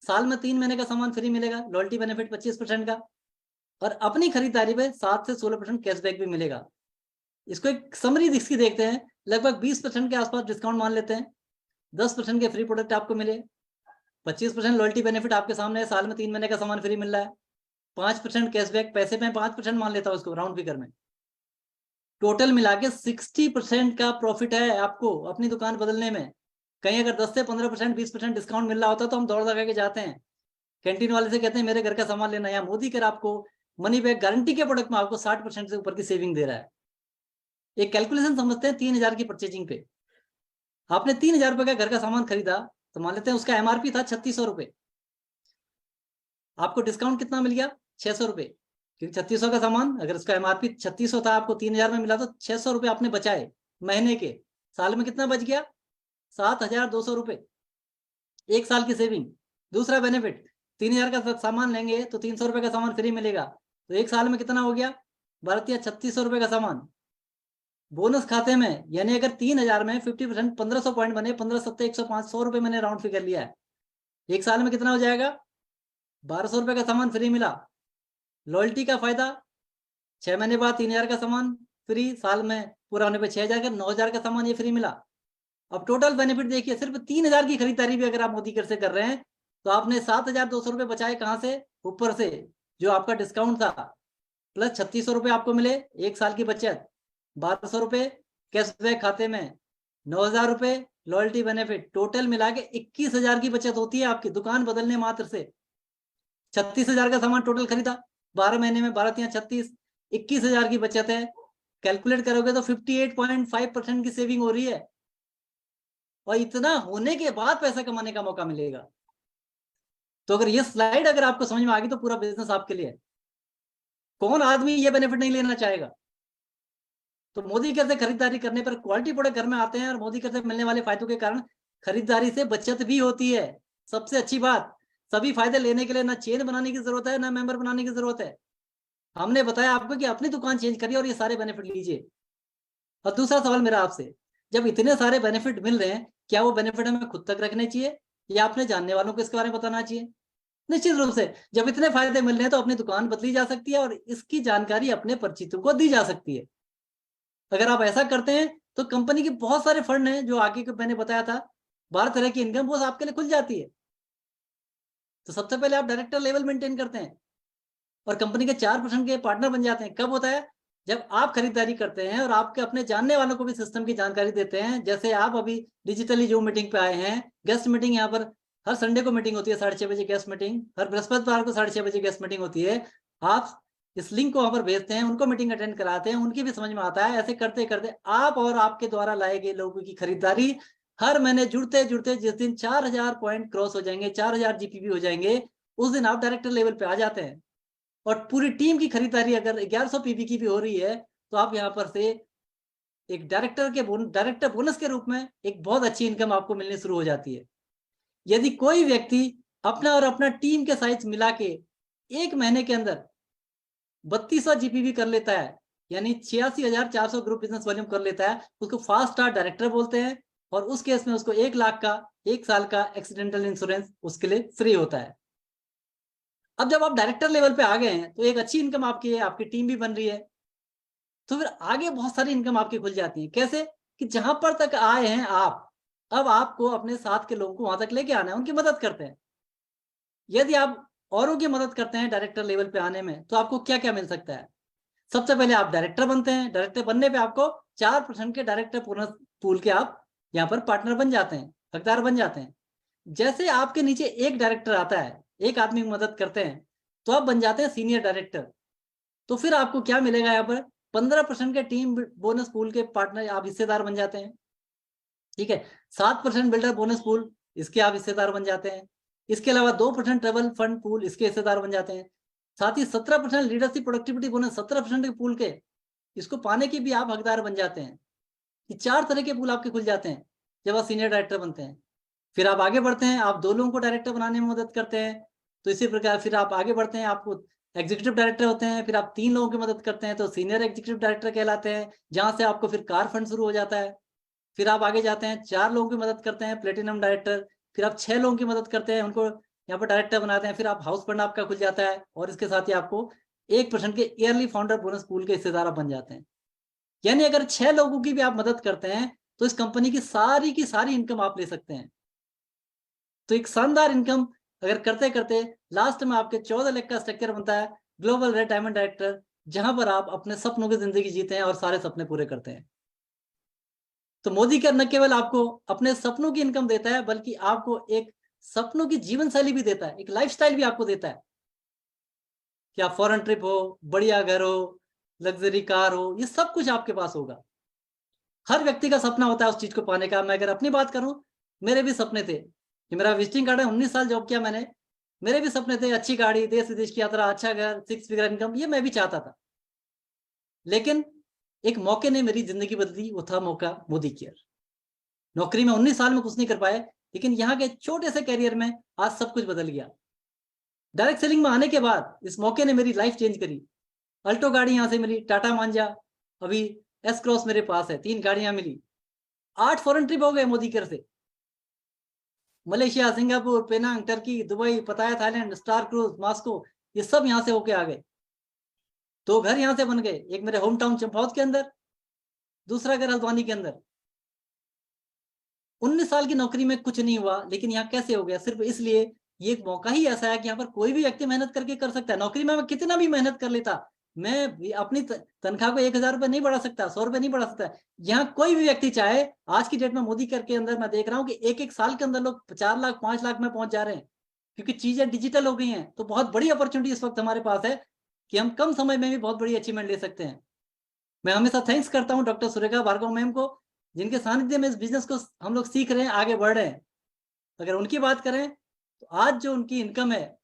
[SPEAKER 1] साल में 3 महीने का सामान फ्री मिलेगा, लॉयल्टी बेनिफिट 25% का, और अपनी खरीदारी पे 7 से 16% कैशबैक भी मिलेगा। इसको एक समरी इसकी देखते हैं, लगभग 20% के आसपास डिस्काउंट मान लेते हैं, 10% के फ्री प्रोडक्ट आपको मिले, 25% लॉयल्टी बेनिफिट आपके सामने है, साल में 3 महीने का सामान फ्री मिल रहा है, 5% कैशबैक, पैसे में 5% मान लेता हूं इसको राउंड फिगर में, टोटल मिला के 60% का प्रॉफिट है आपको अपनी दुकान बदलने में। कहीं अगर 10 से 15%, 20% डिस्काउंट मिल रहा होता तो हम दौड़ दौड़ा के जाते हैं, कैंटीन वाले से कहते हैं मेरे घर का सामान लेना, या मोदी केयर आपको मनी बैक गारंटी के प्रोडक्ट में आपको 60% से ऊपर की सेविंग दे रहा है। एक कैलकुलेशन समझते हैं, 3000 की परचेजिंग पे आपने 3000 रुपए का घर का सामान खरीदा, तो मान लेते हैं उसका एमआरपी था 3600 रुपए, आपको डिस्काउंट कितना मिल गया 600 रुपए, क्योंकि 3600 का सामान अगर उसका एमआरपी 3600 था, आपको 3000 में मिला तो 600 रुपए आपने बचाए महीने के, साल में कितना बच गया 7200 रुपए, एक साल की सेविंग। दूसरा बेनिफिट, 3000 का सामान लेंगे तो 300 रुपए का सामान फ्री मिलेगा, तो एक साल में कितना हो गया 3600 रुपए का सामान बोनस खाते में। यानी अगर 3000 में 50% 1500 पॉइंट बने, 15 सत्ते 105, 100 रुपए मैंने राउंड फिगर लिया है, एक साल में कितना हो जाएगा 1200 रुपए का सामान फ्री मिला। लॉयल्टी का फायदा, 6 महीने बाद 3000 का सामान फ्री, साल में पूरा होने पे 6000 का 9000 का सामान ये फ्री मिला। अब टोटल बेनिफिट देखिए, सिर्फ 3000 की खरीदारी भी अगर आप मोदी केयर से कर रहे हैं तो आपने 7200 रुपए बचाए, कहां से, ऊपर से जो आपका डिस्काउंट था, प्लस 3600 रुपए आपको मिले, एक साल की बचत, 1200 रुपए कैशबैक खाते में, 9000 रुपए लॉयल्टी बेनिफिट, टोटल मिला के 21000 की बचत होती है आपकी दुकान बदलने मात्र से। 36000 का सामान टोटल खरीदा, 12 महीने में 12 × 36, 21000 की बचत है। कैलकुलेट करोगे तो 58.5% की सेविंग हो रही है, और इतना होने के बाद पैसा कमाने का मौका मिलेगा। तो अगर ये स्लाइड अगर आपको समझ में आ गई तो पूरा बिजनेस आपके लिए है। कौन आदमी ये बेनिफिट नहीं लेना चाहेगा? तो मोदी केयर से खरीदारी करने पर क्वालिटी प्रोडक्ट घर में आते हैं और मोदी केयर से मिलने वाले फायदों के कारण खरीदारी से बचत भी होती है। सबसे अच्छी बात, सभी फायदे लेने के लिए ना चेन बनाने की जरूरत है, ना मेंबर बनाने की जरूरत है। हमने बताया आपको कि अपनी दुकान चेंज करिए और ये सारे बेनिफिट लीजिए। और दूसरा सवाल मेरा आपसे, जब इतने सारे बेनिफिट मिल रहे हैं, क्या वो बेनिफिट हमें खुद तक रखने चाहिए या अपने जानने वालों को इसके बारे में बताना चाहिए? निश्चित रूप से जब इतने फायदे मिल रहे हैं तो अपनी दुकान बदली जा सकती है और इसकी जानकारी अपने परिचितों को दी जा सकती है। अगर आप ऐसा करते हैं तो कंपनी के बहुत सारे फंड हैं जो आगे को मैंने बताया था, 12 तरह की इनकम वो आपके लिए खुल जाती है। तो सबसे पहले आप डायरेक्टर लेवल मेंटेन करते हैं और कंपनी के 4% के पार्टनर बन जाते हैं। कब होता है? जब आप खरीदारी करते हैं और आपके अपने जानने वालों को भी सिस्टम की जानकारी देते हैं। जैसे आप अभी डिजिटली जो मीटिंग पे आए हैं, गेस्ट मीटिंग, यहाँ पर हर संडे को मीटिंग होती है 6:30 बजे गेस्ट मीटिंग, हर बृहस्पतिवार को 6:30 बजे गेस्ट मीटिंग होती है। आप इस लिंक को वहां पर भेजते हैं, उनको मीटिंग अटेंड कराते हैं, उनकी भी समझ में आता है। ऐसे करते करते आप और आपके द्वारा लाए गए लोगों की खरीदारी हर महीने जुड़ते जुड़ते जिस दिन 4000 पॉइंट क्रॉस हो जाएंगे, 4000 जीपीवी हो जाएंगे, उस दिन आप डायरेक्टर लेवल पे आ जाते हैं। और पूरी टीम की खरीदारी अगर 1100 पीवी की भी हो रही है तो आप यहाँ पर से एक डायरेक्टर बोनस के रूप में एक बहुत अच्छी इनकम आपको मिलनी शुरू हो जाती है। यदि कोई व्यक्ति अपना और अपना टीम के साइज मिला के एक महीने के अंदर 3200 जीपीवी कर लेता है, यानी 86,400 ग्रुप बिजनेस वॉल्यूम कर लेता है, उसको फास्ट स्टार्ट डायरेक्टर बोलते हैं। और उस केस में उसको 1 लाख का 1 साल का एक्सीडेंटल इंश्योरेंस उसके लिए फ्री होता है। अब जब आप डायरेक्टर लेवल पे आ गए हैं तो एक अच्छी इनकम आपकी है, आपकी टीम भी बन रही है, तो फिर आगे बहुत सारी इनकम आपकी खुल जाती है। कैसे? कि जहां पर तक आए हैं आप, अब आपको अपने साथ के लोगों को वहां तक लेके आना है, उनकी मदद करते हैं। यदि आप औरों की मदद करते हैं डायरेक्टर लेवल पे आने में तो आपको क्या क्या मिल सकता है? सबसे पहले आप डायरेक्टर बनते हैं। डायरेक्टर बनने पे आपको 4% के डायरेक्टर पूल के आप यहाँ पर पार्टनर बन जाते हैं, हकदार बन जाते हैं। जैसे आपके नीचे एक डायरेक्टर आता है, एक आदमी की मदद करते हैं, तो आप बन जाते हैं सीनियर डायरेक्टर। तो फिर आपको क्या मिलेगा? यहाँ पर 15% के टीम बोनस पूल के पार्टनर आप हिस्सेदार बन जाते हैं। ठीक है, 7% बिल्डर बोनस पूल, इसके आप हिस्सेदार बन जाते हैं। इसके अलावा 2% ट्रेवल फंड पूल, इसके हिस्सेदार बन जाते हैं। साथ ही 17% लीडरशिप प्रोडक्टिविटी बोनस 17% के पूल के, इसको पाने के भी आप हकदार बन जाते हैं। ये 4 तरह के पूल आपके खुल जाते हैं जब आप सीनियर डायरेक्टर बनते हैं। फिर आप आगे बढ़ते हैं, आप 2 लोगों को डायरेक्टर बनाने में मदद करते हैं, तो इसी प्रकार फिर आप आगे बढ़ते हैं, आपको एग्जीक्यूटिव डायरेक्टर होते हैं। फिर आप 3 लोगों की मदद करते हैं तो सीनियर एग्जीक्यूटिव डायरेक्टर कहलाते हैं, जहां से आपको फिर कार फंड शुरू हो जाता है। फिर आप आगे जाते हैं, 4 लोगों की मदद करते हैं, प्लेटिनम डायरेक्टर। फिर आप 6 लोगों की मदद करते हैं, उनको यहाँ पर डायरेक्टर बनाते हैं। फिर आप हाउस फंड आपका खुल जाता है और इसके साथ ही आपको 1% के ईयरली फाउंडर बोनस पूल के हिस्सेदार बन जाते हैं। यानी अगर 6 लोगों की भी आप मदद करते हैं तो इस कंपनी की सारी इनकम आप ले सकते हैं। तो एक शानदार इनकम अगर करते करते लास्ट में आपके 14 लाख का स्ट्रक्चर बनता है ग्लोबल रेड डायमंड डायरेक्टर, जहां पर आप अपने सपनों की जिंदगी जीते हैं और सारे सपने पूरे करते हैं। तो मोदी केयर न केवल आपको अपने सपनों की इनकम देता है, बल्कि आपको एक सपनों की जीवन शैली भी देता है, एक लाइफस्टाइल भी आपको देता है। क्या फॉरेन ट्रिप हो, बढ़िया घर हो, लग्जरी कार हो, ये सब कुछ आपके पास होगा। हर व्यक्ति का सपना होता है उस चीज को पाने का। मैं अगर अपनी बात करूं, मेरे भी सपने थे कि मेरा विजिटिंग कार्ड है, 19 साल जॉब किया मैंने, मेरे भी सपने थे अच्छी गाड़ी, देश विदेश की यात्रा, अच्छा घर, 6 फिगर इनकम, ये मैं भी चाहता था। लेकिन एक मौके ने मेरी जिंदगी बदली, वो था मौका मोदी केयर। नौकरी में 19 साल में कुछ नहीं कर पाए, लेकिन यहाँ के छोटे से कैरियर में आज सब कुछ बदल गया। डायरेक्ट सेलिंग में आने के बाद इस मौके ने मेरी लाइफ चेंज करी। अल्टो गाड़ी यहाँ से मिली, टाटा मांझा, अभी एस क्रॉस मेरे पास है, 3 गाड़ियां मिली। 8 फॉरेन ट्रिप हो गए मोदी केयर से, Malaysia, Singapore, Penang, Turkey, Dubai, Pattaya Thailand, star cruise, Moscow, ये सब यहाँ से होके आ गए। 2 घर यहाँ से बन गए, एक मेरे होम टाउन चंपावत के अंदर, दूसरा घर हल्द्वानी के अंदर। 19 साल की नौकरी में कुछ नहीं हुआ, लेकिन यहाँ कैसे हो गया? सिर्फ इसलिए ये एक मौका ही ऐसा है कि यहाँ पर कोई भी व्यक्ति मेहनत करके कर सकता है। नौकरी में मैं कितना भी मेहनत कर लेता, मैं अपनी तनख्वाह को 1000 रुपए नहीं बढ़ा सकता, 100 रुपए नहीं बढ़ा सकता। यहाँ कोई भी व्यक्ति चाहे, आज की डेट में मोदी केयर के अंदर मैं देख रहा हूँ कि एक साल के अंदर लोग 4 लाख 5 लाख में पहुंच जा रहे हैं, क्योंकि चीजें डिजिटल हो गई हैं। तो बहुत बड़ी अपॉर्चुनिटी इस वक्त हमारे पास है कि हम कम समय में भी बहुत बड़ी अचीवमेंट ले सकते हैं। मैं हमेशा थैंक्स करता हूँ डॉक्टर सुरेखा भार्गव मैम को, जिनके सानिध्य में इस बिजनेस को हम लोग सीख रहे हैं, आगे बढ़ रहे हैं। अगर उनकी बात करें तो आज जो उनकी इनकम है,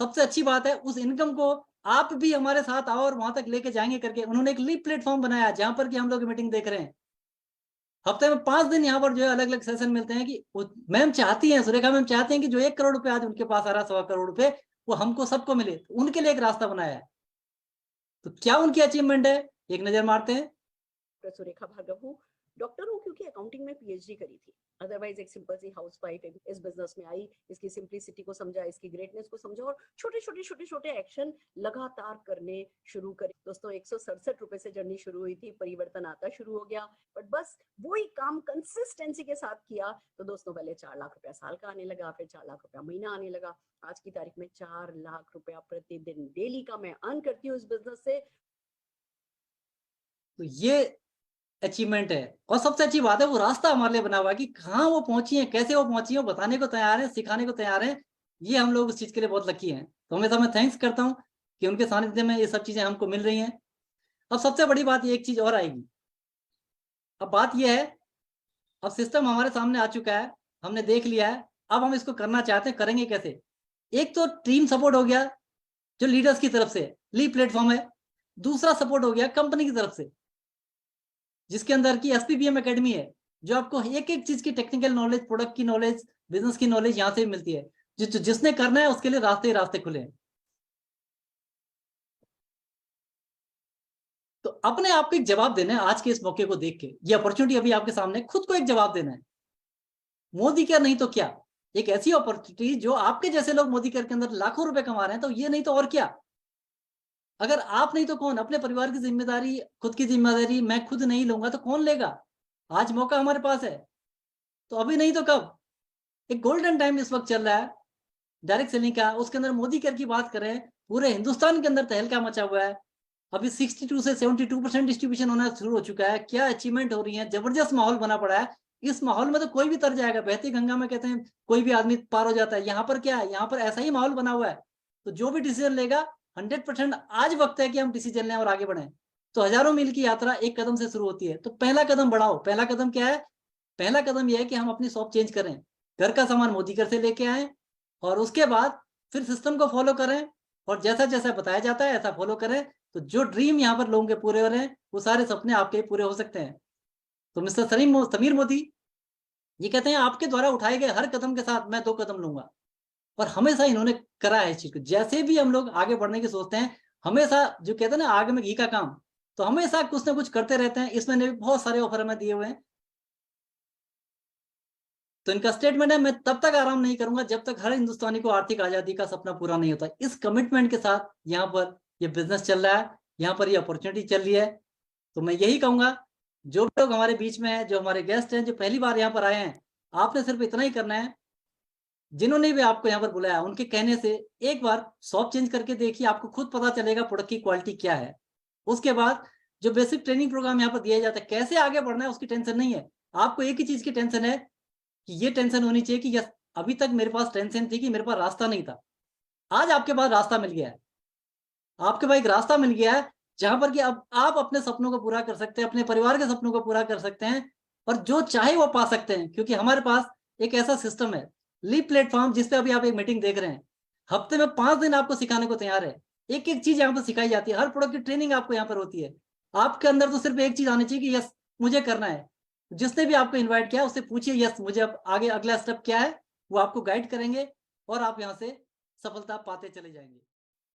[SPEAKER 1] सबसे अच्छी बात है, उस इनकम को आप भी हमारे साथ आओ और वहां तक लेके जाएंगे करके उन्होंने एक लीप प्लेटफॉर्म बनाया, जहां पर कि हम लोग मीटिंग देख रहे हैं। हफ्ते में 5 दिन यहाँ पर जो है अलग अलग सेशन मिलते हैं कि मैम चाहती हैं, सुरेखा मैम चाहती हैं कि जो 1 करोड़ रुपए आज उनके पास आ रहा है, 1.25 करोड़ रुपए, वो हमको सबको मिले। तो उनके लिए एक रास्ता बनाया है। तो क्या उनकी अचीवमेंट है, एक नजर मारते हैं।
[SPEAKER 7] सुरेखा भार्गव हूँ, डॉक्टर हूँ क्योंकि अकाउंटिंग में पीएचडी करी थी। अदरवाइज एक सिंपल सी हाउसवाइफ इस बिजनेस में आई, इसकी सिंप्लिसिटी को समझा, इसकी ग्रेटनेस को समझा और छोटे छोटे एक्शन लगातार करने शुरू करे। दोस्तों 167 रुपए से जर्नी शुरू हुई थी, परिवर्तन आता शुरू हो गया, बट बस वही काम कंसिस्टेंसी के साथ किया तो दोस्तों पहले 4 लाख रुपया साल का आने लगा, फिर 4 लाख रुपया महीना आने लगा। आज की तारीख में 4 लाख रुपया प्रतिदिन डेली का मैं अर्न करती हूँ इस बिजनेस से।
[SPEAKER 1] तो ये अचीवमेंट है, और सबसे अच्छी बात है वो रास्ता हमारे लिए बना हुआ है कि कहाँ वो पहुंची है, कैसे वो पहुंची है, बताने को तैयार है, सिखाने को तैयार है। ये हम लोग उस चीज के लिए बहुत लकी हैं। तो हमेशा मैं थैंक्स करता हूँ कि उनके सानिध्य में ये सब चीजें हमको मिल रही हैं। अब सबसे बड़ी बात, ये एक चीज और आएगी। अब बात ये है, अब सिस्टम हमारे सामने आ चुका है, हमने देख लिया है, अब हम इसको करना चाहते हैं, करेंगे कैसे। एक तो टीम सपोर्ट हो गया जो लीडर्स की तरफ से लीड प्लेटफॉर्म है, दूसरा सपोर्ट हो गया कंपनी की तरफ से, जिसके अंदर की एसपीबीएम एकेडमी है, जो आपको एक एक चीज की टेक्निकल नॉलेज, प्रोडक्ट की नॉलेज, बिजनेस की नॉलेज यहां से भी मिलती है। जिसने करना है उसके लिए रास्ते ही रास्ते खुले हैं। तो अपने आप को एक जवाब देना है आज के इस मौके को देख के, ये अपॉर्चुनिटी अभी आपके सामने, खुद को एक जवाब देना है। मोदी केयर नहीं तो क्या, एक ऐसी अपॉर्चुनिटी जो आपके जैसे लोग मोदी केयर के अंदर लाखों रुपए कमा रहे हैं, तो ये नहीं तो और क्या। अगर आप नहीं तो कौन, अपने परिवार की जिम्मेदारी, खुद की जिम्मेदारी मैं खुद नहीं लूंगा तो कौन लेगा। आज मौका हमारे पास है, तो अभी नहीं तो कब। एक गोल्डन टाइम इस वक्त चल रहा है डायरेक्ट सेलिंग का, उसके अंदर मोदी केयर की बात करें, पूरे हिंदुस्तान के अंदर तहलका मचा हुआ है। अभी 62 से 72% डिस्ट्रीब्यूशन होना शुरू हो चुका है। क्या अचीवमेंट हो रही है, जबरदस्त माहौल बना पड़ा है। इस माहौल में तो कोई भी तर जाएगा, बहती गंगा में कहते हैं कोई भी आदमी पार हो जाता है। यहाँ पर क्या है, यहाँ पर ऐसा ही माहौल बना हुआ है। तो जो भी डिसीजन लेगा 100% आज वक्त है कि हम डिसीजन लें और आगे बढ़ें। तो हजारों मील की यात्रा एक कदम से शुरू होती है। तो पहला कदम बढ़ाओ। पहला कदम क्या है, पहला कदम यह है कि हम अपनी शॉप चेंज करें, घर का सामान मोदी केयर से लेके आए, और उसके बाद फिर सिस्टम को फॉलो करें, और जैसा जैसा बताया जाता है ऐसा फॉलो करें। तो जो ड्रीम यहाँ पर लोगों के पूरे हो रहे हैं, वो सारे सपने आपके पूरे हो सकते हैं। तो मिस्टर समीर मोदी ये कहते हैं आपके द्वारा उठाए गए हर कदम के साथ मैं 2 कदम लूंगा। और हमेशा इन्होंने करा है इस चीज को। जैसे भी हम लोग आगे बढ़ने की सोचते हैं, हमेशा जो कहते हैं ना आग में घी का काम, तो हमेशा कुछ ना कुछ करते रहते हैं। इसमें भी बहुत सारे ऑफर हमें दिए हुए हैं। तो इनका स्टेटमेंट है, मैं तब तक आराम नहीं करूंगा जब तक हर हिंदुस्तानी को आर्थिक आजादी का सपना पूरा नहीं होता। इस कमिटमेंट के साथ यहाँ पर ये बिजनेस चल रहा है, यहाँ पर ये अपॉर्चुनिटी चल रही है। तो मैं यही कहूंगा, जो लोग हमारे बीच में है, जो हमारे गेस्ट हैं, जो पहली बार यहाँ पर आए हैं, आपने सिर्फ इतना ही करना है, जिन्होंने भी आपको यहाँ पर बुलाया उनके कहने से एक बार शॉप चेंज करके देखिए, आपको खुद पता चलेगा प्रोडक्ट की क्वालिटी क्या है। उसके बाद जो बेसिक ट्रेनिंग प्रोग्राम यहाँ पर दिया जाता है, कैसे आगे बढ़ना है उसकी टेंशन नहीं है। आपको एक ही चीज की टेंशन है कि ये टेंशन होनी चाहिए कि यस, अभी तक मेरे पास टेंशन थी कि मेरे पास रास्ता नहीं था, आज आपके पास रास्ता मिल गया है। आपके पास एक रास्ता मिल गया है जहां पर कि अब आप अपने सपनों को पूरा कर सकते हैं, अपने परिवार के सपनों को पूरा कर सकते हैं, और जो चाहे वो पा सकते हैं। क्योंकि हमारे पास एक ऐसा सिस्टम है, लीप प्लेटफॉर्म, जिसपे अभी आप एक मीटिंग देख रहे हैं, हफ्ते में 5 दिन आपको सिखाने को तैयार है। एक एक चीज यहाँ पर सिखाई जाती है, हर प्रोडक्ट की ट्रेनिंग आपको यहाँ पर होती है। आपके अंदर तो सिर्फ एक चीज आनी चाहिए कि यस मुझे करना है। जिसने भी आपको इन्वाइट किया उससे पूछिए यस मुझे अब आगे अगला स्टेप क्या है, वो आपको गाइड करेंगे और आप यहाँ से सफलता पाते चले जाएंगे।